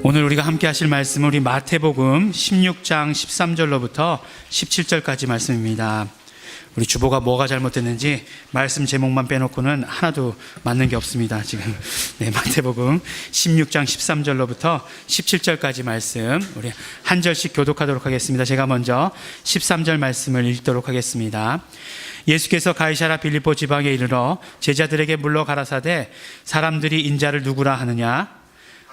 오늘 우리가 함께 하실 말씀은 우리 마태복음 16장 13절로부터 17절까지 말씀입니다. 우리 주보가 뭐가 잘못됐는지 말씀 제목만 빼놓고는 하나도 맞는 게 없습니다. 지금 마태복음 16장 13절로부터 17절까지 말씀 우리 한 절씩 교독하도록 하겠습니다. 제가 먼저 13절 말씀을 읽도록 하겠습니다. 예수께서 가이사랴 빌립보 지방에 이르러 제자들에게 물러 가라사대 사람들이 인자를 누구라 하느냐?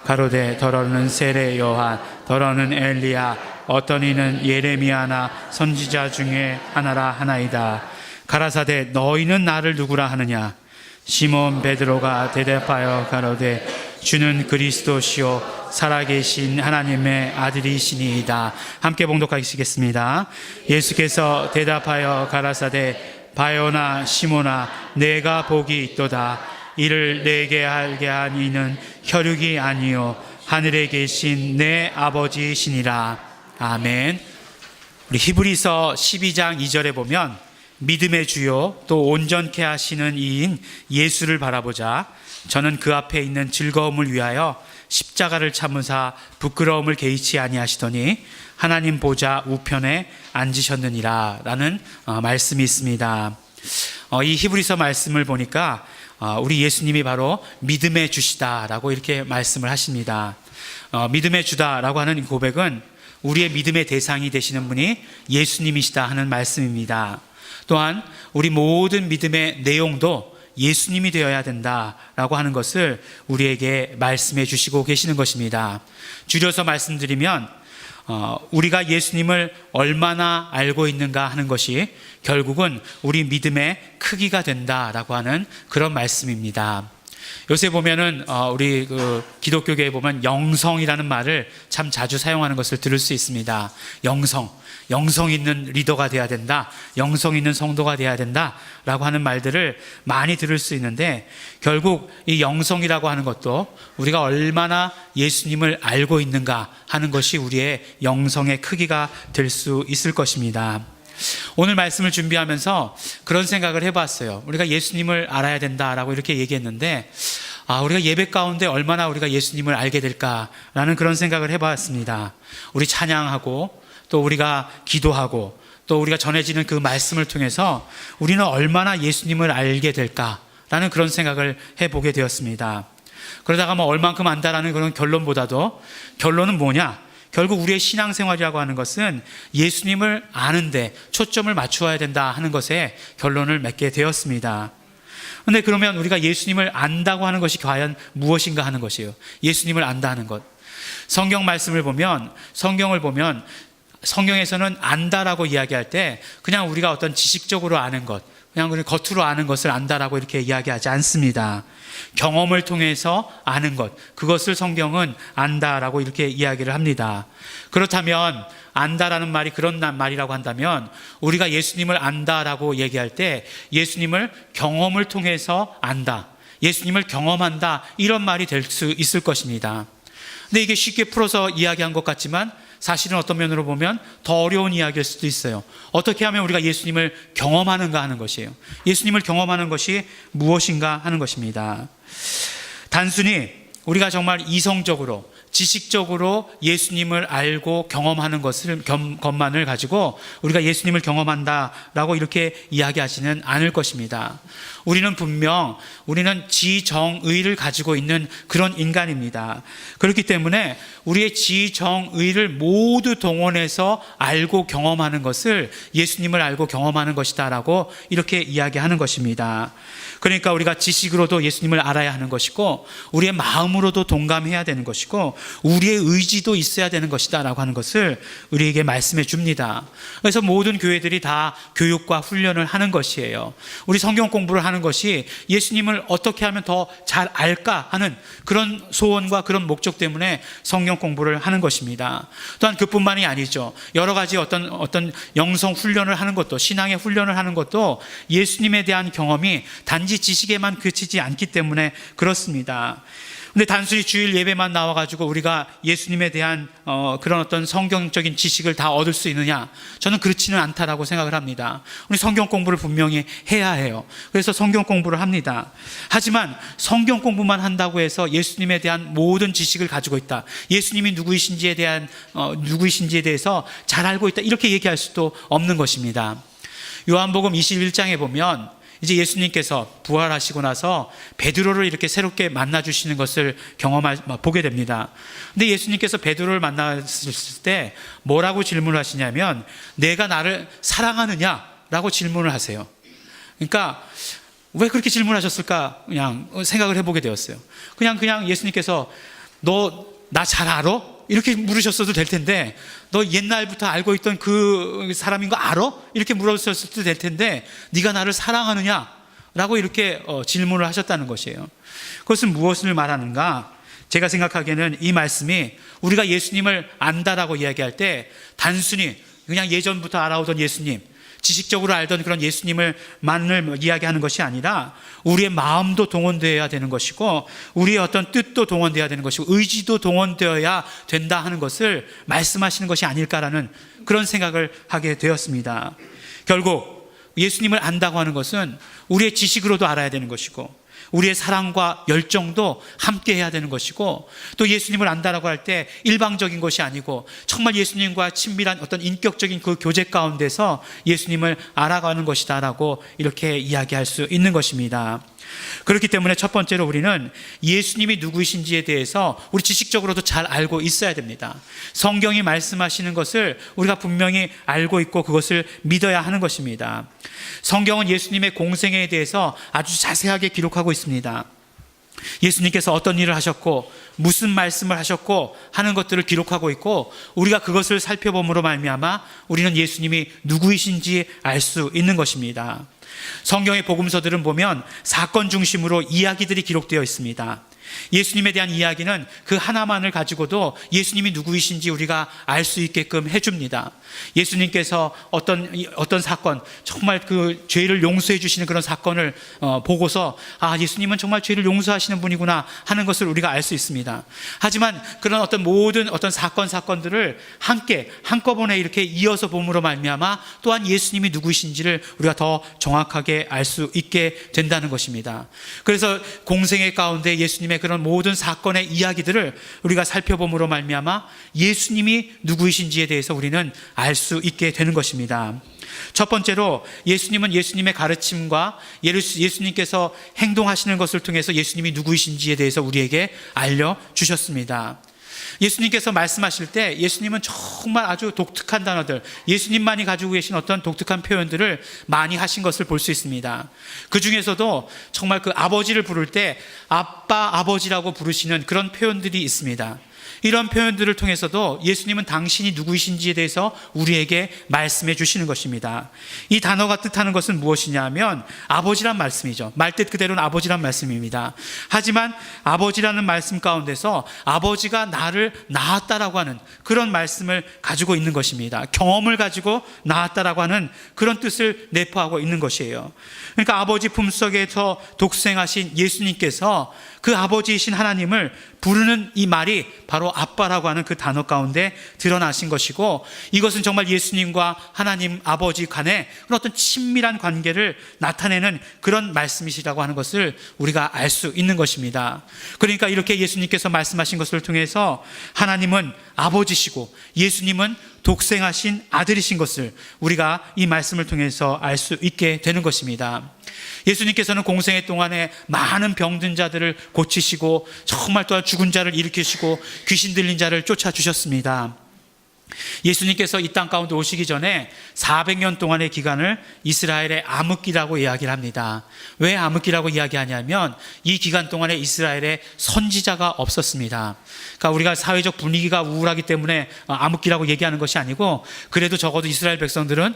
가로되 더러는 세례 요한, 더러는 엘리야, 어떤 이는 예레미야나 선지자 중에 하나라 하나이다. 가라사대 너희는 나를 누구라 하느냐? 시몬 베드로가 대답하여 가로되 주는 그리스도시요 살아계신 하나님의 아들이시니이다. 함께 봉독하시겠습니다. 예수께서 대답하여 가라사대 바요나 시몬아 내가 복이 있도다. 이를 내게 알게 한 이는 혈육이 아니요 하늘에 계신 내 아버지시니라. 아멘. 우리 히브리서 12장 2절에 보면 믿음의 주요 또 온전케 하시는 이인 예수를 바라보자 저는 그 앞에 있는 즐거움을 위하여 십자가를 참으사 부끄러움을 개의치 아니하시더니 하나님 보좌 우편에 앉으셨느니라 라는 말씀이 있습니다. 이 히브리서 말씀을 보니까 우리 예수님이 바로 믿음의 주시다라고 이렇게 말씀을 하십니다. 믿음의 주다라고 하는 고백은 우리의 믿음의 대상이 되시는 분이 예수님이시다 하는 말씀입니다. 또한 우리 모든 믿음의 내용도 예수님이 되어야 된다라고 하는 것을 우리에게 말씀해 주시고 계시는 것입니다. 줄여서 말씀드리면 우리가 예수님을 얼마나 알고 있는가 하는 것이 결국은 우리 믿음의 크기가 된다라고 하는 그런 말씀입니다. 요새 보면은 우리 기독교계에 보면 영성이라는 말을 참 자주 사용하는 것을 들을 수 있습니다. 영성 있는 리더가 돼야 된다, 영성 있는 성도가 돼야 된다라고 하는 말들을 많이 들을 수 있는데 결국 이 영성이라고 하는 것도 우리가 얼마나 예수님을 알고 있는가 하는 것이 우리의 영성의 크기가 될 수 있을 것입니다. 오늘 말씀을 준비하면서 그런 생각을 해봤어요. 우리가 예수님을 알아야 된다라고 이렇게 얘기했는데 우리가 예배 가운데 얼마나 우리가 예수님을 알게 될까라는 그런 생각을 해봤습니다. 우리 찬양하고 또 우리가 기도하고 또 우리가 전해지는 그 말씀을 통해서 우리는 얼마나 예수님을 알게 될까라는 그런 생각을 해보게 되었습니다. 그러다가 얼만큼 안다라는 그런 결론보다도 결론은 뭐냐? 결국 우리의 신앙생활이라고 하는 것은 예수님을 아는데 초점을 맞추어야 된다 하는 것에 결론을 맺게 되었습니다. 그런데 그러면 우리가 예수님을 안다고 하는 것이 과연 무엇인가 하는 것이에요. 예수님을 안다 하는 것. 성경을 보면 성경에서는 안다라고 이야기할 때 그냥 우리가 어떤 지식적으로 아는 것, 그냥 겉으로 아는 것을 안다라고 이렇게 이야기하지 않습니다. 경험을 통해서 아는 것, 그것을 성경은 안다라고 이렇게 이야기를 합니다. 그렇다면 안다라는 말이 그런 말이라고 한다면 우리가 예수님을 안다라고 얘기할 때 예수님을 경험을 통해서 안다, 예수님을 경험한다 이런 말이 될 수 있을 것입니다. 근데 이게 쉽게 풀어서 이야기한 것 같지만 사실은 어떤 면으로 보면 더 어려운 이야기일 수도 있어요. 어떻게 하면 우리가 예수님을 경험하는가 하는 것이에요. 예수님을 경험하는 것이 무엇인가 하는 것입니다. 단순히 우리가 정말 이성적으로 지식적으로 예수님을 알고 경험하는 것만을 가지고 우리가 예수님을 경험한다라고 이렇게 이야기하지는 않을 것입니다. 우리는 지정의를 가지고 있는 그런 인간입니다. 그렇기 때문에 우리의 지정의를 모두 동원해서 알고 경험하는 것을 예수님을 알고 경험하는 것이다라고 이렇게 이야기하는 것입니다. 그러니까 우리가 지식으로도 예수님을 알아야 하는 것이고 우리의 마음으로도 동감해야 되는 것이고 우리의 의지도 있어야 되는 것이다라고 하는 것을 우리에게 말씀해 줍니다. 그래서 모든 교회들이 다 교육과 훈련을 하는 것이에요. 우리 성경 공부를 하는 것이 예수님을 어떻게 하면 더 잘 알까 하는 그런 소원과 그런 목적 때문에 성경 공부를 하는 것입니다. 또한 그뿐만이 아니죠. 여러 가지 어떤 영성 훈련을 하는 것도, 신앙의 훈련을 하는 것도 예수님에 대한 경험이 단지 지식에만 그치지 않기 때문에 그렇습니다. 근데 단순히 주일 예배만 나와가지고 우리가 예수님에 대한 그런 어떤 성경적인 지식을 다 얻을 수 있느냐? 저는 그렇지는 않다라고 생각을 합니다. 우리 성경 공부를 분명히 해야 해요. 그래서 성경 공부를 합니다. 하지만 성경 공부만 한다고 해서 예수님에 대한 모든 지식을 가지고 있다, 예수님이 누구이신지에 대해서 잘 알고 있다, 이렇게 얘기할 수도 없는 것입니다. 요한복음 21장에 보면 이제 예수님께서 부활하시고 나서 베드로를 이렇게 새롭게 만나주시는 것을 보게 됩니다. 근데 예수님께서 베드로를 만났을 때 뭐라고 질문을 하시냐면, 내가 나를 사랑하느냐라고 질문을 하세요. 그러니까 왜 그렇게 질문하셨을까 그냥 생각을 해보게 되었어요. 그냥 예수님께서 너 나 잘 알아? 이렇게 물으셨어도 될 텐데, 너 옛날부터 알고 있던 그 사람인 거 알아? 이렇게 물었을 될 텐데, 네가 나를 사랑하느냐? 라고 이렇게 질문을 하셨다는 것이에요. 그것은 무엇을 말하는가? 제가 생각하기에는 이 말씀이 우리가 예수님을 안다라고 이야기할 때 단순히 그냥 예전부터 알아오던 예수님, 지식적으로 알던 그런 예수님을만을 이야기하는 것이 아니라 우리의 마음도 동원되어야 되는 것이고, 우리의 어떤 뜻도 동원되어야 되는 것이고, 의지도 동원되어야 된다 하는 것을 말씀하시는 것이 아닐까라는 그런 생각을 하게 되었습니다. 결국 예수님을 안다고 하는 것은 우리의 지식으로도 알아야 되는 것이고, 우리의 사랑과 열정도 함께 해야 되는 것이고, 또 예수님을 안다라고 할 때 일방적인 것이 아니고 정말 예수님과 친밀한 어떤 인격적인 그 교제 가운데서 예수님을 알아가는 것이다라고 이렇게 이야기할 수 있는 것입니다. 그렇기 때문에 첫 번째로 우리는 예수님이 누구이신지에 대해서 우리 지식적으로도 잘 알고 있어야 됩니다. 성경이 말씀하시는 것을 우리가 분명히 알고 있고 그것을 믿어야 하는 것입니다. 성경은 예수님의 공생애에 대해서 아주 자세하게 기록하고 있습니다. 예수님께서 어떤 일을 하셨고 무슨 말씀을 하셨고 하는 것들을 기록하고 있고, 우리가 그것을 살펴봄으로 말미암아 우리는 예수님이 누구이신지 알 수 있는 것입니다. 성경의 복음서들은 보면 사건 중심으로 이야기들이 기록되어 있습니다. 예수님에 대한 이야기는 그 하나만을 가지고도 예수님이 누구이신지 우리가 알 수 있게끔 해줍니다. 예수님께서 어떤 사건, 정말 그 죄를 용서해 주시는 그런 사건을 보고서 예수님은 정말 죄를 용서하시는 분이구나 하는 것을 우리가 알 수 있습니다. 하지만 그런 모든 사건들을 한꺼번에 이렇게 이어서 봄으로 말미암아 또한 예수님이 누구이신지를 우리가 더 정확하게 알 수 있게 된다는 것입니다. 그래서 공생애 가운데 예수님의 그런 모든 사건의 이야기들을 우리가 살펴봄으로 말미암아 예수님이 누구이신지에 대해서 우리는 알 수 있게 되는 것입니다. 첫 번째로 예수님은 예수님의 가르침과 예수님께서 행동하시는 것을 통해서 예수님이 누구이신지에 대해서 우리에게 알려주셨습니다. 예수님께서 말씀하실 때 예수님은 정말 아주 독특한 단어들, 예수님만이 가지고 계신 어떤 독특한 표현들을 많이 하신 것을 볼 수 있습니다. 그 중에서도 정말 그 아버지를 부를 때 아빠, 아버지라고 부르시는 그런 표현들이 있습니다. 이런 표현들을 통해서도 예수님은 당신이 누구이신지에 대해서 우리에게 말씀해 주시는 것입니다. 이 단어가 뜻하는 것은 무엇이냐면 아버지란 말씀이죠. 말뜻 그대로는 아버지란 말씀입니다. 하지만 아버지라는 말씀 가운데서 아버지가 나를 낳았다라고 하는 그런 말씀을 가지고 있는 것입니다. 경험을 가지고 낳았다라고 하는 그런 뜻을 내포하고 있는 것이에요. 그러니까 아버지 품속에서 독생하신 예수님께서 그 아버지이신 하나님을 부르는 이 말이 바로 아빠라고 하는 그 단어 가운데 드러나신 것이고, 이것은 정말 예수님과 하나님 아버지 간의 그런 어떤 친밀한 관계를 나타내는 그런 말씀이시라고 하는 것을 우리가 알 수 있는 것입니다. 그러니까 이렇게 예수님께서 말씀하신 것을 통해서 하나님은 아버지시고 예수님은 독생하신 아들이신 것을 우리가 이 말씀을 통해서 알 수 있게 되는 것입니다. 예수님께서는 공생애 동안에 많은 병든 자들을 고치시고 정말 또한 죽은 자를 일으키시고 귀신 들린 자를 쫓아주셨습니다. 예수님께서 이 땅 가운데 오시기 전에 400년 동안의 기간을 이스라엘의 암흑기라고 이야기를 합니다. 왜 암흑기라고 이야기하냐면 이 기간 동안에 이스라엘에 선지자가 없었습니다. 그러니까 우리가 사회적 분위기가 우울하기 때문에 암흑기라고 얘기하는 것이 아니고, 그래도 적어도 이스라엘 백성들은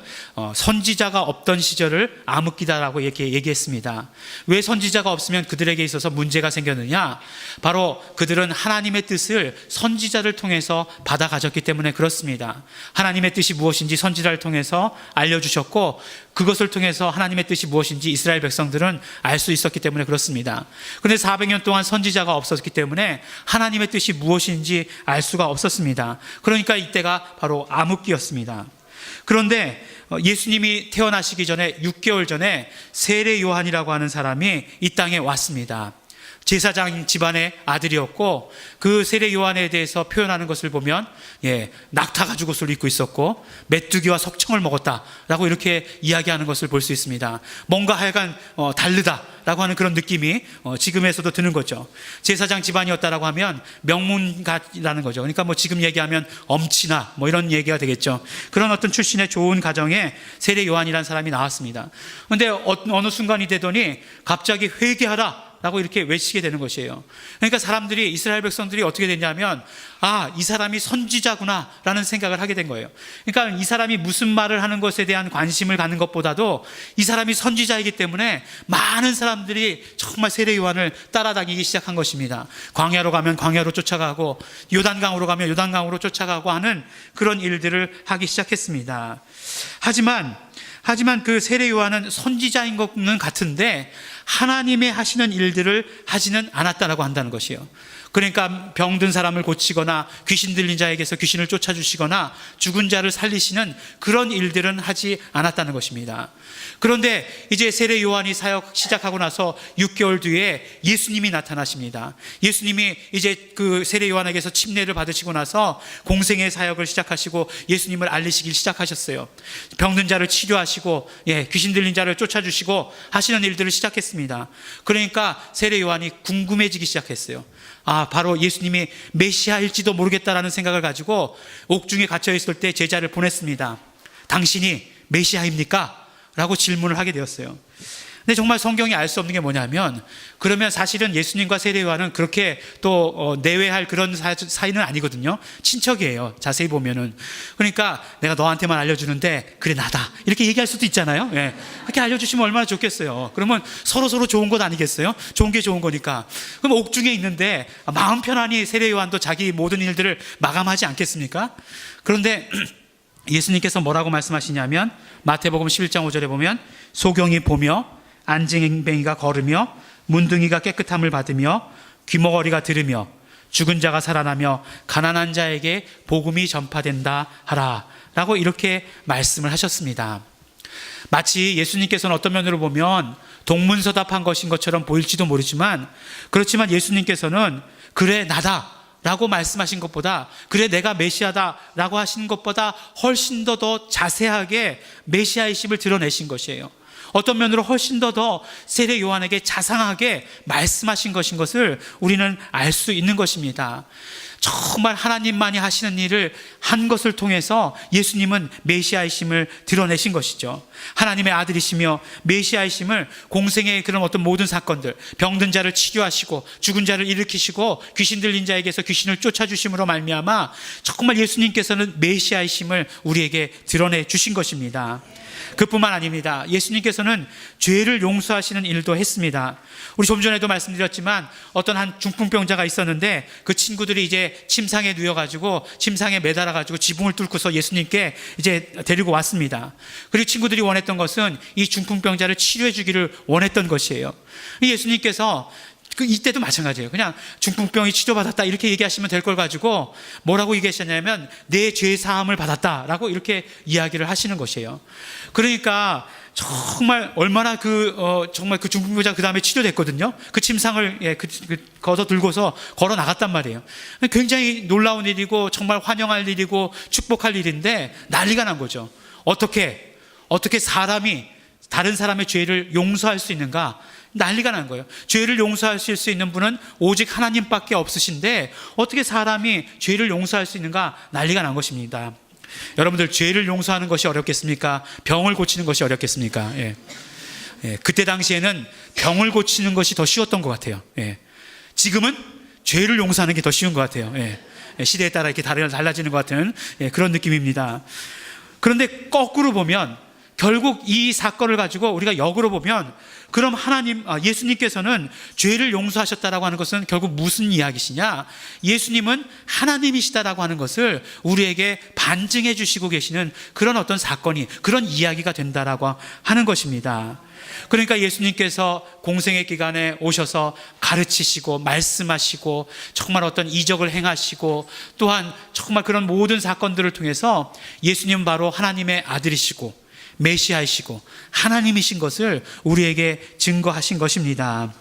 선지자가 없던 시절을 암흑기다라고 이렇게 얘기했습니다. 왜 선지자가 없으면 그들에게 있어서 문제가 생겼느냐? 바로 그들은 하나님의 뜻을 선지자를 통해서 받아 가졌기 때문에 그렇습니다. 있었습니다. 하나님의 뜻이 무엇인지 선지자를 통해서 알려주셨고, 그것을 통해서 하나님의 뜻이 무엇인지 이스라엘 백성들은 알 수 있었기 때문에 그렇습니다. 그런데 400년 동안 선지자가 없었기 때문에 하나님의 뜻이 무엇인지 알 수가 없었습니다. 그러니까 이때가 바로 암흑기였습니다. 그런데 예수님이 태어나시기 전에 6개월 전에 세례 요한이라고 하는 사람이 이 땅에 왔습니다. 제사장 집안의 아들이었고, 그 세례 요한에 대해서 표현하는 것을 보면 낙타 가죽옷을 입고 있었고 메뚜기와 석청을 먹었다라고 이렇게 이야기하는 것을 볼 수 있습니다. 뭔가 하여간 다르다라고 하는 그런 느낌이 지금에서도 드는 거죠. 제사장 집안이었다라고 하면 명문가라는 거죠. 그러니까 뭐 지금 얘기하면 엄치나 뭐 이런 얘기가 되겠죠. 그런 어떤 출신의 좋은 가정에 세례 요한이라는 사람이 나왔습니다. 그런데 어느 순간이 되더니 갑자기 회개하라 라고 이렇게 외치게 되는 것이에요. 그러니까 사람들이, 이스라엘 백성들이 어떻게 됐냐면, 이 사람이 선지자구나 라는 생각을 하게 된 거예요. 그러니까 이 사람이 무슨 말을 하는 것에 대한 관심을 갖는 것보다도 이 사람이 선지자이기 때문에 많은 사람들이 정말 세례 요한을 따라다니기 시작한 것입니다. 광야로 가면 광야로 쫓아가고, 요단강으로 가면 요단강으로 쫓아가고 하는 그런 일들을 하기 시작했습니다. 하지만 그 세례 요한은 선지자인 것은 같은데 하나님의 하시는 일들을 하지는 않았다라고 한다는 것이에요. 그러니까 병든 사람을 고치거나 귀신 들린 자에게서 귀신을 쫓아주시거나 죽은 자를 살리시는 그런 일들은 하지 않았다는 것입니다. 그런데 이제 세례 요한이 사역 시작하고 나서 6개월 뒤에 예수님이 나타나십니다. 예수님이 이제 그 세례 요한에게서 침례를 받으시고 나서 공생의 사역을 시작하시고 예수님을 알리시기 시작하셨어요. 병든 자를 치료하시고 귀신 들린 자를 쫓아주시고 하시는 일들을 시작했습니다. 그러니까 세례 요한이 궁금해지기 시작했어요. 바로 예수님이 메시아일지도 모르겠다라는 생각을 가지고 옥중에 갇혀 있을 때 제자를 보냈습니다. 당신이 메시아입니까? 라고 질문을 하게 되었어요. 근데 정말 성경이 알 수 없는 게 뭐냐면, 그러면 사실은 예수님과 세례 요한은 그렇게 또 내외할 그런 사이는 아니거든요. 친척이에요, 자세히 보면은. 그러니까 내가 너한테만 알려주는데 그래 나다 이렇게 얘기할 수도 있잖아요. 그렇게 알려주시면 얼마나 좋겠어요. 그러면 서로 좋은 것 아니겠어요? 좋은 게 좋은 거니까. 그럼 옥중에 있는데 마음 편안히 세례 요한도 자기 모든 일들을 마감하지 않겠습니까? 그런데 예수님께서 뭐라고 말씀하시냐면, 마태복음 11장 5절에 보면, 소경이 보며 안징뱅이가 걸으며 문둥이가 깨끗함을 받으며 귀머거리가 들으며 죽은 자가 살아나며 가난한 자에게 복음이 전파된다 하라 라고 이렇게 말씀을 하셨습니다. 마치 예수님께서는 어떤 면으로 보면 동문서답한 것인 것처럼 보일지도 모르지만, 그렇지만 예수님께서는 그래 나다 라고 말씀하신 것보다, 그래 내가 메시아다 라고 하신 것보다 훨씬 더 자세하게 메시아이심을 드러내신 것이에요. 어떤 면으로 훨씬 더 세례 요한에게 자상하게 말씀하신 것인 것을 우리는 알 수 있는 것입니다. 정말 하나님만이 하시는 일을 한 것을 통해서 예수님은 메시아이심을 드러내신 것이죠. 하나님의 아들이시며 메시아이심을 공생의 그런 어떤 모든 사건들, 병든 자를 치료하시고 죽은 자를 일으키시고 귀신 들린 자에게서 귀신을 쫓아주심으로 말미암아 정말 예수님께서는 메시아이심을 우리에게 드러내 주신 것입니다. 그뿐만 아닙니다. 예수님께서는 죄를 용서하시는 일도 했습니다. 우리 좀 전에도 말씀드렸지만 어떤 한 중풍병자가 있었는데 그 친구들이 이제 침상에 누워가지고 침상에 매달아가지고 지붕을 뚫고서 예수님께 이제 데리고 왔습니다. 그리고 친구들이 원했던 것은 이 중풍병자를 치료해 주기를 원했던 것이에요. 예수님께서 이때도 마찬가지예요. 그냥 중풍병이 치료받았다 이렇게 얘기하시면 될 걸 가지고 뭐라고 얘기하셨냐면 내 죄 사함을 받았다라고 이렇게 이야기를 하시는 것이에요. 그러니까 정말 얼마나 정말 그 중풍병자 그 다음에 치료됐거든요. 그 침상을 걷어 들고서 걸어 나갔단 말이에요. 굉장히 놀라운 일이고 정말 환영할 일이고 축복할 일인데 난리가 난 거죠. 어떻게 사람이 다른 사람의 죄를 용서할 수 있는가? 난리가 난 거예요. 죄를 용서하실 수 있는 분은 오직 하나님밖에 없으신데 어떻게 사람이 죄를 용서할 수 있는가? 난리가 난 것입니다. 여러분들, 죄를 용서하는 것이 어렵겠습니까? 병을 고치는 것이 어렵겠습니까? 그때 당시에는 병을 고치는 것이 더 쉬웠던 것 같아요. 지금은 죄를 용서하는 게 더 쉬운 것 같아요. 시대에 따라 이렇게 달라지는 것 같은 그런 느낌입니다. 그런데 거꾸로 보면 결국 이 사건을 가지고 우리가 역으로 보면 그럼 예수님께서는 죄를 용서하셨다라고 하는 것은 결국 무슨 이야기시냐? 예수님은 하나님이시다라고 하는 것을 우리에게 반증해 주시고 계시는 그런 어떤 사건이, 그런 이야기가 된다라고 하는 것입니다. 그러니까 예수님께서 공생의 기간에 오셔서 가르치시고 말씀하시고 정말 어떤 이적을 행하시고 또한 정말 그런 모든 사건들을 통해서 예수님은 바로 하나님의 아들이시고 메시아이시고 하나님이신 것을 우리에게 증거하신 것입니다.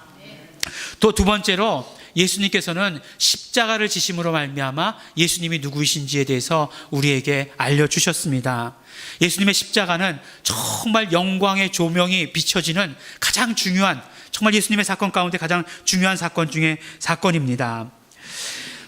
또 두 번째로 예수님께서는 십자가를 지심으로 말미암아 예수님이 누구이신지에 대해서 우리에게 알려주셨습니다. 예수님의 십자가는 정말 영광의 조명이 비춰지는 가장 중요한, 정말 예수님의 사건 가운데 가장 중요한 사건 중에 사건입니다.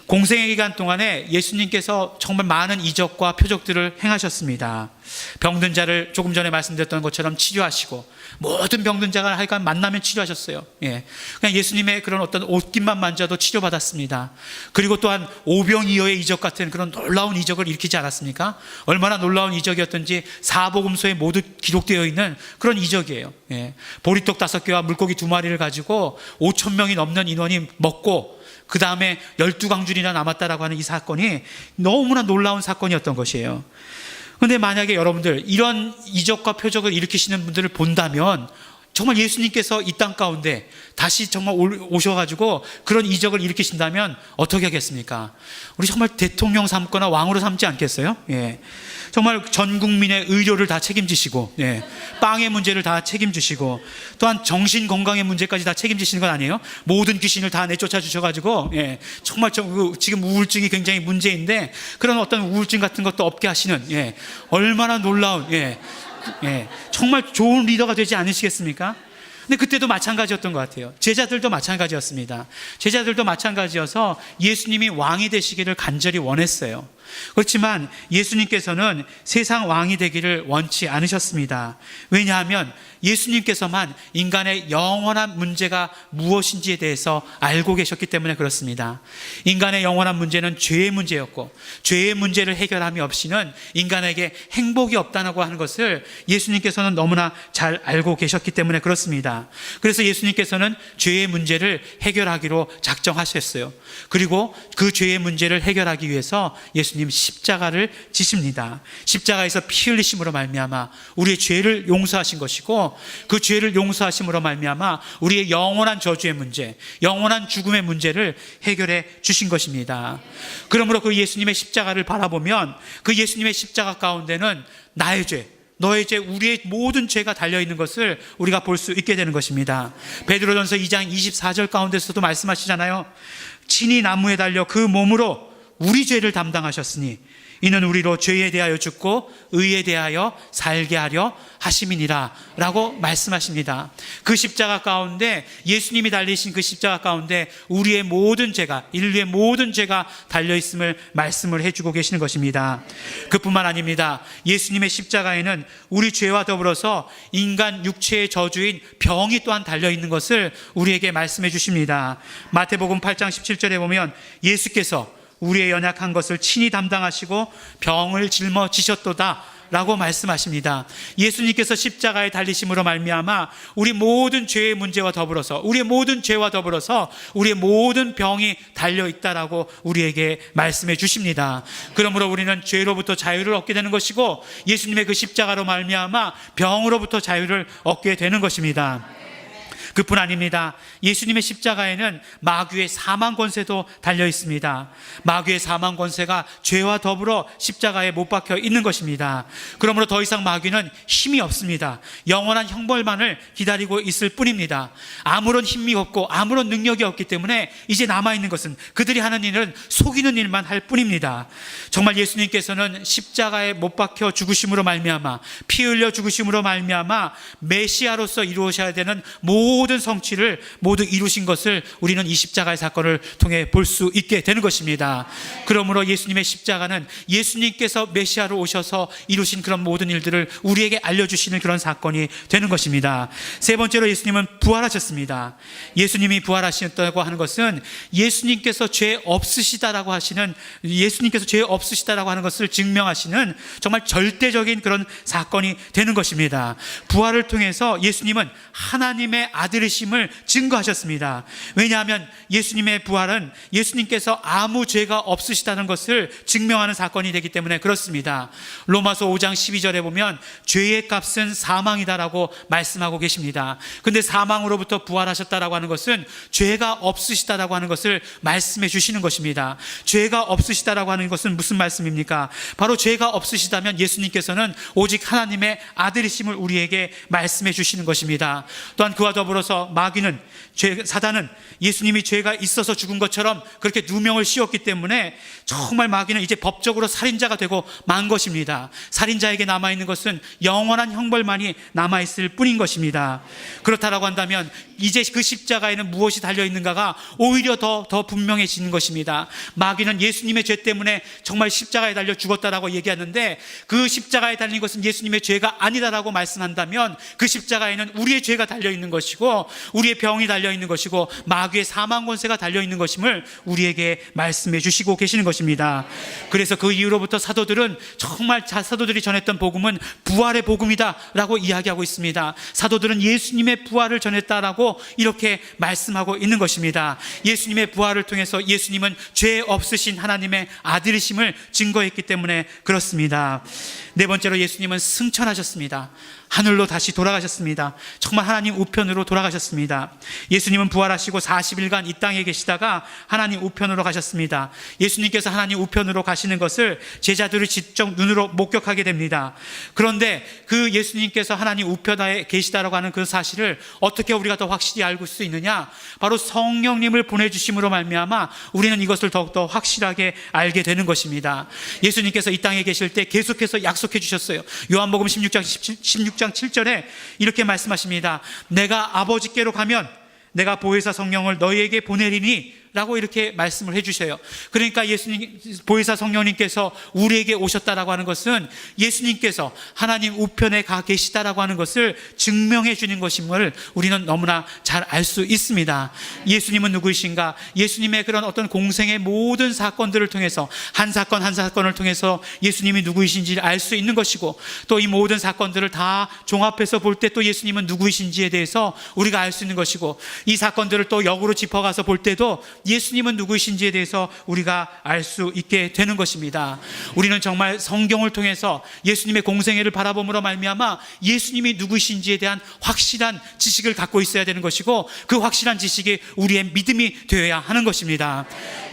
공생의 기간 동안에 예수님께서 정말 많은 이적과 표적들을 행하셨습니다. 병든 자를 조금 전에 말씀드렸던 것처럼 치료하시고 모든 병든 자가 하여간 만나면 치료하셨어요. 그냥 예수님의 그런 어떤 옷깃만 만져도 치료받았습니다. 그리고 또한 오병이어의 이적 같은 그런 놀라운 이적을 일으키지 않았습니까? 얼마나 놀라운 이적이었던지 사복음서에 모두 기록되어 있는 그런 이적이에요. 보리떡 5개와 물고기 2마리를 가지고 5,000명이 넘는 인원이 먹고 그 다음에 12강줄이나 남았다라고 하는 이 사건이 너무나 놀라운 사건이었던 것이에요. 그런데 만약에 여러분들 이런 이적과 표적을 일으키시는 분들을 본다면 정말 예수님께서 이 땅 가운데 다시 정말 오셔가지고 그런 이적을 일으키신다면 어떻게 하겠습니까? 우리 정말 대통령 삼거나 왕으로 삼지 않겠어요? 정말 전 국민의 의료를 다 책임지시고, 빵의 문제를 다 책임지시고, 또한 정신 건강의 문제까지 다 책임지시는 건 아니에요? 모든 귀신을 다 내쫓아 주셔가지고, 정말 지금 우울증이 굉장히 문제인데 그런 어떤 우울증 같은 것도 없게 하시는, 얼마나 놀라운, 정말 좋은 리더가 되지 않으시겠습니까? 근데 그때도 마찬가지였던 것 같아요. 제자들도 마찬가지였습니다. 제자들도 마찬가지여서 예수님이 왕이 되시기를 간절히 원했어요. 그렇지만 예수님께서는 세상 왕이 되기를 원치 않으셨습니다. 왜냐하면 예수님께서만 인간의 영원한 문제가 무엇인지에 대해서 알고 계셨기 때문에 그렇습니다. 인간의 영원한 문제는 죄의 문제였고 죄의 문제를 해결함이 없이는 인간에게 행복이 없다고 하는 것을 예수님께서는 너무나 잘 알고 계셨기 때문에 그렇습니다. 그래서 예수님께서는 죄의 문제를 해결하기로 작정하셨어요. 그리고 그 죄의 문제를 해결하기 위해서 예수님 십자가를 지십니다. 십자가에서 피 흘리심으로 말미암아 우리의 죄를 용서하신 것이고 그 죄를 용서하심으로 말미암아 우리의 영원한 저주의 문제, 영원한 죽음의 문제를 해결해 주신 것입니다. 그러므로 그 예수님의 십자가를 바라보면 그 예수님의 십자가 가운데는 나의 죄, 너의 죄, 우리의 모든 죄가 달려있는 것을 우리가 볼 수 있게 되는 것입니다. 베드로전서 2장 24절 가운데서도 말씀하시잖아요. 친히 나무에 달려 그 몸으로 우리 죄를 담당하셨으니 이는 우리로 죄에 대하여 죽고 의에 대하여 살게 하려 하심이니라 라고 말씀하십니다. 그 십자가 가운데, 예수님이 달리신 그 십자가 가운데 우리의 모든 죄가, 인류의 모든 죄가 달려있음을 말씀을 해주고 계시는 것입니다. 그뿐만 아닙니다. 예수님의 십자가에는 우리 죄와 더불어서 인간 육체의 저주인 병이 또한 달려있는 것을 우리에게 말씀해 주십니다. 마태복음 8장 17절에 보면 예수께서 우리의 연약한 것을 친히 담당하시고 병을 짊어지셨도다 라고 말씀하십니다. 예수님께서 십자가에 달리심으로 말미암아 우리 모든 죄의 문제와 더불어서 우리의 모든 죄와 더불어서 우리의 모든 병이 달려있다라고 우리에게 말씀해 주십니다. 그러므로 우리는 죄로부터 자유를 얻게 되는 것이고 예수님의 그 십자가로 말미암아 병으로부터 자유를 얻게 되는 것입니다. 그뿐 아닙니다. 예수님의 십자가에는 마귀의 사망 권세도 달려 있습니다. 마귀의 사망 권세가 죄와 더불어 십자가에 못 박혀 있는 것입니다. 그러므로 더 이상 마귀는 힘이 없습니다. 영원한 형벌만을 기다리고 있을 뿐입니다. 아무런 힘이 없고 아무런 능력이 없기 때문에 이제 남아있는 것은 그들이 하는 일은 속이는 일만 할 뿐입니다. 정말 예수님께서는 십자가에 못 박혀 죽으심으로 말미암아 피 흘려 죽으심으로 말미암아 메시아로서 이루어져야 되는 모든 모든 성취를 모두 이루신 것을 우리는 이 십자가의 사건을 통해 볼 수 있게 되는 것입니다. 그러므로 예수님의 십자가는 예수님께서 메시아로 오셔서 이루신 그런 모든 일들을 우리에게 알려주시는 그런 사건이 되는 것입니다. 세 번째로 예수님은 부활하셨습니다. 예수님이 부활하셨다고 하는 것은 예수님께서 죄 없으시다라고 하는 것을 증명하시는 정말 절대적인 그런 사건이 되는 것입니다. 부활을 통해서 예수님은 하나님의 아들이심을 증거하셨습니다. 왜냐하면 예수님의 부활은 예수님께서 아무 죄가 없으시다는 것을 증명하는 사건이 되기 때문에 그렇습니다. 로마서 5장 12절에 보면 죄의 값은 사망이다라고 말씀하고 계십니다. 근데 사망으로부터 부활하셨다라고 하는 것은 죄가 없으시다라고 하는 것을 말씀해 주시는 것입니다. 죄가 없으시다라고 하는 것은 무슨 말씀입니까? 바로 죄가 없으시다면 예수님께서는 오직 하나님의 아들이심을 우리에게 말씀해 주시는 것입니다. 또한 그와 더불어서 마귀는, 사단은 예수님이 죄가 있어서 죽은 것처럼 그렇게 누명을 씌웠기 때문에 정말 마귀는 이제 법적으로 살인자가 되고 만 것입니다. 살인자에게 남아있는 것은 영원한 형벌만이 남아있을 뿐인 것입니다. 그렇다라고 한다면 이제 그 십자가에는 무엇이 달려있는가가 오히려 더 분명해지는 것입니다. 마귀는 예수님의 죄 때문에 정말 십자가에 달려 죽었다라고 얘기하는데, 그 십자가에 달린 것은 예수님의 죄가 아니다라고 말씀한다면 그 십자가에는 우리의 죄가 달려있는 것이고 우리의 병이 달려있는 것이고 마귀의 사망 권세가 달려있는 것임을 우리에게 말씀해 주시고 계시는 것입니다. 그래서 그 이후로부터 사도들은 정말 사도들이 전했던 복음은 부활의 복음이다 라고 이야기하고 있습니다. 사도들은 예수님의 부활을 전했다라고 이렇게 말씀하고 있는 것입니다. 예수님의 부활을 통해서 예수님은 죄 없으신 하나님의 아들이심을 증거했기 때문에 그렇습니다. 네 번째로 예수님은 승천하셨습니다. 하늘로 다시 돌아가셨습니다. 정말 하나님 우편으로 돌아가셨습니다. 예수님은 부활하시고 40일간 이 땅에 계시다가 하나님 우편으로 가셨습니다. 예수님께서 하나님 우편으로 가시는 것을 제자들이 직접 눈으로 목격하게 됩니다. 그런데 그 예수님께서 하나님 우편에 계시다라고 하는 그 사실을 어떻게 우리가 더 확실히 알고 수 있느냐? 바로 성령님을 보내주심으로 말미암아 우리는 이것을 더욱더 확실하게 알게 되는 것입니다. 예수님께서 이 땅에 계실 때 계속해서 약속해 주셨어요. 요한복음 16장 7절에 이렇게 말씀하십니다. 내가 아버지께로 가면 내가 보혜사 성령을 너희에게 보내리니 라고 이렇게 말씀을 해주셔요. 그러니까 예수님, 보혜사 성령님께서 우리에게 오셨다라고 하는 것은 예수님께서 하나님 우편에 가 계시다라고 하는 것을 증명해 주는 것임을 우리는 너무나 잘 알 수 있습니다. 예수님은 누구이신가? 예수님의 그런 어떤 공생의 모든 사건들을 통해서 한 사건 한 사건을 통해서 예수님이 누구이신지를 알 수 있는 것이고, 또 이 모든 사건들을 다 종합해서 볼 때 또 예수님은 누구이신지에 대해서 우리가 알 수 있는 것이고, 이 사건들을 또 역으로 짚어가서 볼 때도 예수님은 누구이신지에 대해서 우리가 알 수 있게 되는 것입니다. 우리는 정말 성경을 통해서 예수님의 공생애를 바라봄으로 말미암아 예수님이 누구이신지에 대한 확실한 지식을 갖고 있어야 되는 것이고, 그 확실한 지식이 우리의 믿음이 되어야 하는 것입니다.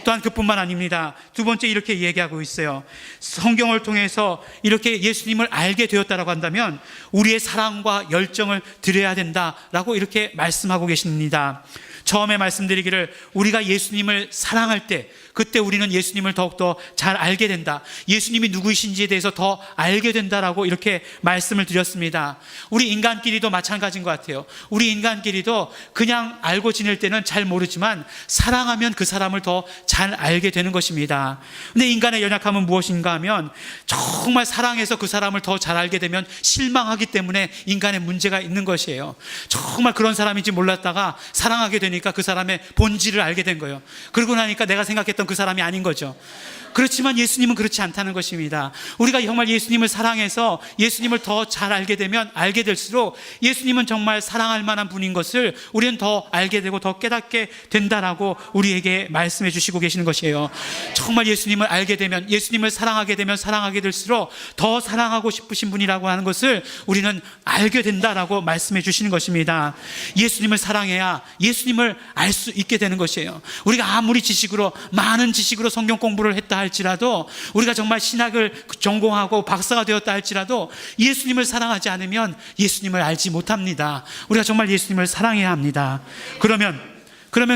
또한 그뿐만 아닙니다. 두 번째 이렇게 얘기하고 있어요. 성경을 통해서 이렇게 예수님을 알게 되었다라고 한다면 우리의 사랑과 열정을 드려야 된다라고 이렇게 말씀하고 계십니다. 처음에 말씀드리기를 우리가 예수님을 사랑할 때 그때 우리는 예수님을 더욱더 잘 알게 된다, 예수님이 누구이신지에 대해서 더 알게 된다라고 이렇게 말씀을 드렸습니다. 우리 인간끼리도 마찬가지인 것 같아요. 우리 인간끼리도 그냥 알고 지낼 때는 잘 모르지만 사랑하면 그 사람을 더 잘 알게 되는 것입니다. 근데 인간의 연약함은 무엇인가 하면 정말 사랑해서 그 사람을 더 잘 알게 되면 실망하기 때문에 인간의 문제가 있는 것이에요. 정말 그런 사람인지 몰랐다가 사랑하게 되니까 그 사람의 본질을 알게 된 거예요. 그러고 나니까 내가 생각했던 그 사람이 아닌 거죠. 그렇지만 예수님은 그렇지 않다는 것입니다. 우리가 정말 예수님을 사랑해서 예수님을 더 잘 알게 되면 알게 될수록 예수님은 정말 사랑할 만한 분인 것을 우리는 더 알게 되고 더 깨닫게 된다라고 우리에게 말씀해 주시고 계시는 것이에요. 정말 예수님을 알게 되면, 예수님을 사랑하게 되면 사랑하게 될수록 더 사랑하고 싶으신 분이라고 하는 것을 우리는 알게 된다라고 말씀해 주시는 것입니다. 예수님을 사랑해야 예수님을 알 수 있게 되는 것이에요. 우리가 아무리 많은 지식으로 성경 공부를 했다 할지라도, 우리가 정말 신학을 전공하고 박사가 되었다 할지라도 예수님을 사랑하지 않으면 예수님을 알지 못합니다. 우리가 정말 예수님을 사랑해야 합니다. 그러면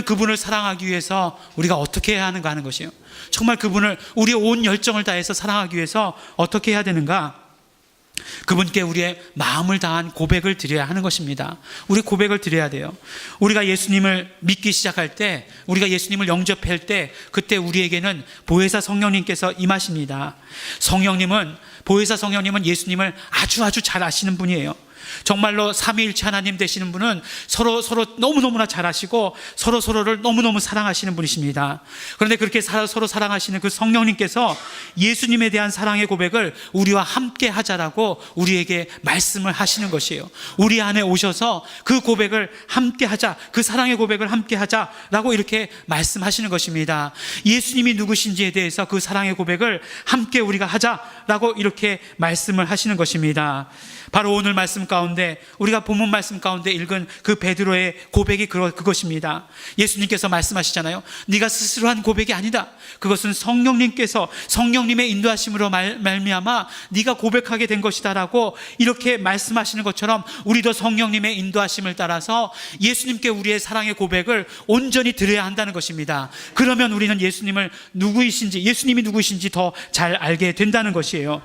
그분을 사랑하기 위해서 우리가 어떻게 해야 하는가 하는 것이에요. 정말 그분을 우리의 온 열정을 다해서 사랑하기 위해서 어떻게 해야 되는가? 그분께 우리의 마음을 다한 고백을 드려야 하는 것입니다. 우리 고백을 드려야 돼요. 우리가 예수님을 믿기 시작할 때, 우리가 예수님을 영접할 때, 그때 우리에게는 보혜사 성령님께서 임하십니다. 보혜사 성령님은 예수님을 아주 잘 아시는 분이에요. 정말로 삼위일체 하나님 되시는 분은 서로 너무너무나 잘 아시고 서로를 너무너무 사랑하시는 분이십니다. 그런데 그렇게 서로 사랑하시는 그 성령님께서 예수님에 대한 사랑의 고백을 우리와 함께 하자라고 우리에게 말씀을 하시는 것이에요. 우리 안에 오셔서 그 고백을 함께 하자, 그 사랑의 고백을 함께 하자라고 이렇게 말씀하시는 것입니다. 예수님이 누구신지에 대해서 그 사랑의 고백을 함께 우리가 하자라고 이렇게 말씀을 하시는 것입니다. 바로 오늘 말씀 가운데, 우리가 본문 말씀 가운데 읽은 그 베드로의 고백이 그것입니다. 예수님께서 말씀하시잖아요. 네가 스스로 한 고백이 아니다. 그것은 성령님의 인도하심으로 말미암아 네가 고백하게 된 것이다 라고 이렇게 말씀하시는 것처럼 우리도 성령님의 인도하심을 따라서 예수님께 우리의 사랑의 고백을 온전히 드려야 한다는 것입니다. 그러면 우리는 예수님이 누구이신지 더 잘 알게 된다는 것이에요.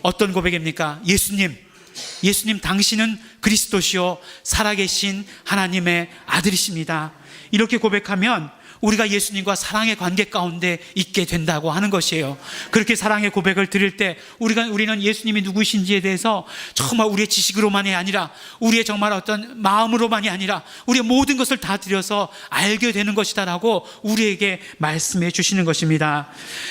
어떤 고백입니까? 예수님 당신은 그리스도시요 살아계신 하나님의 아들이십니다. 이렇게 고백하면 우리가 예수님과 사랑의 관계 가운데 있게 된다고 하는 것이에요. 그렇게 사랑의 고백을 드릴 때 우리는 예수님이 누구신지에 대해서 정말 우리의 지식으로만이 아니라 우리의 정말 어떤 마음으로만이 아니라 우리의 모든 것을 다 드려서 알게 되는 것이다라고 우리에게 말씀해 주시는 것입니다.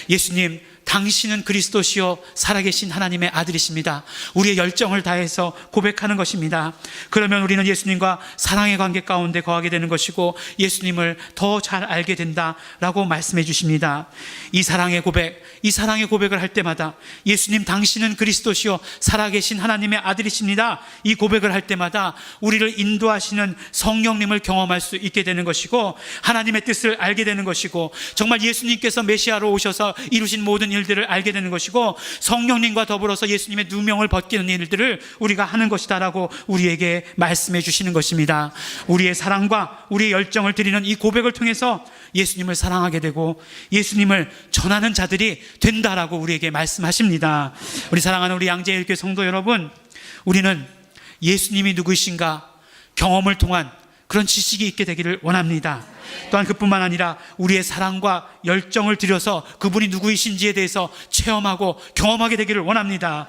예수님 당신은 그리스도시요 살아계신 하나님의 아들이십니다. 우리의 열정을 다해서 고백하는 것입니다. 그러면 우리는 예수님과 사랑의 관계 가운데 거하게 되는 것이고 예수님을 더 잘 알게 된다라고 말씀해 주십니다. 이 사랑의 고백을 할 때마다 예수님 당신은 그리스도시요 살아계신 하나님의 아들이십니다. 이 고백을 할 때마다 우리를 인도하시는 성령님을 경험할 수 있게 되는 것이고 하나님의 뜻을 알게 되는 것이고 정말 예수님께서 메시아로 오셔서 이루신 모든 일들을 알게 되는 것이고 성령님과 더불어서 예수님의 누명을 벗기는 일들을 우리가 하는 것이다라고 우리에게 말씀해 주시는 것입니다. 우리의 사랑과 우리의 열정을 드리는 이 고백을 통해서 예수님을 사랑하게 되고 예수님을 전하는 자들이 된다라고 우리에게 말씀하십니다. 우리 사랑하는 우리 양재일교회 성도 여러분, 우리는 예수님이 누구이신가 경험을 통한 그런 지식이 있게 되기를 원합니다. 또한 그뿐만 아니라 우리의 사랑과 열정을 들여서 그분이 누구이신지에 대해서 체험하고 경험하게 되기를 원합니다.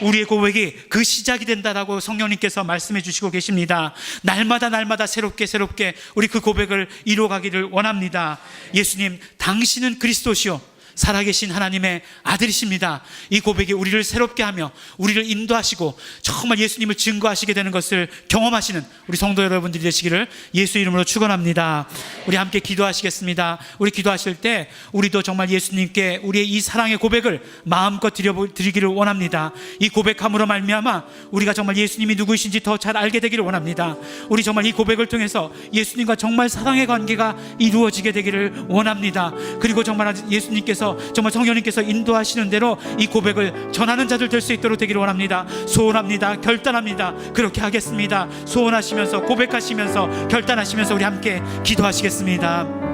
우리의 고백이 그 시작이 된다라고 성령님께서 말씀해 주시고 계십니다. 날마다 새롭게 우리 그 고백을 이루어가기를 원합니다. 예수님 당신은 그리스도시요 살아계신 하나님의 아들이십니다. 이 고백이 우리를 새롭게 하며 우리를 인도하시고 정말 예수님을 증거하시게 되는 것을 경험하시는 우리 성도 여러분들이 되시기를 예수 이름으로 축원합니다. 우리 함께 기도하시겠습니다. 우리 기도하실 때 우리도 정말 예수님께 우리의 이 사랑의 고백을 마음껏 드리기를 원합니다. 이 고백함으로 말미암아 우리가 정말 예수님이 누구이신지 더 잘 알게 되기를 원합니다. 우리 정말 이 고백을 통해서 예수님과 정말 사랑의 관계가 이루어지게 되기를 원합니다. 그리고 정말 예수님께서 정말 성령님께서 인도하시는 대로 이 고백을 전하는 자들 될 수 있도록 되기를 원합니다. 소원합니다. 결단합니다. 그렇게 하겠습니다. 소원하시면서 고백하시면서 결단하시면서 우리 함께 기도하시겠습니다.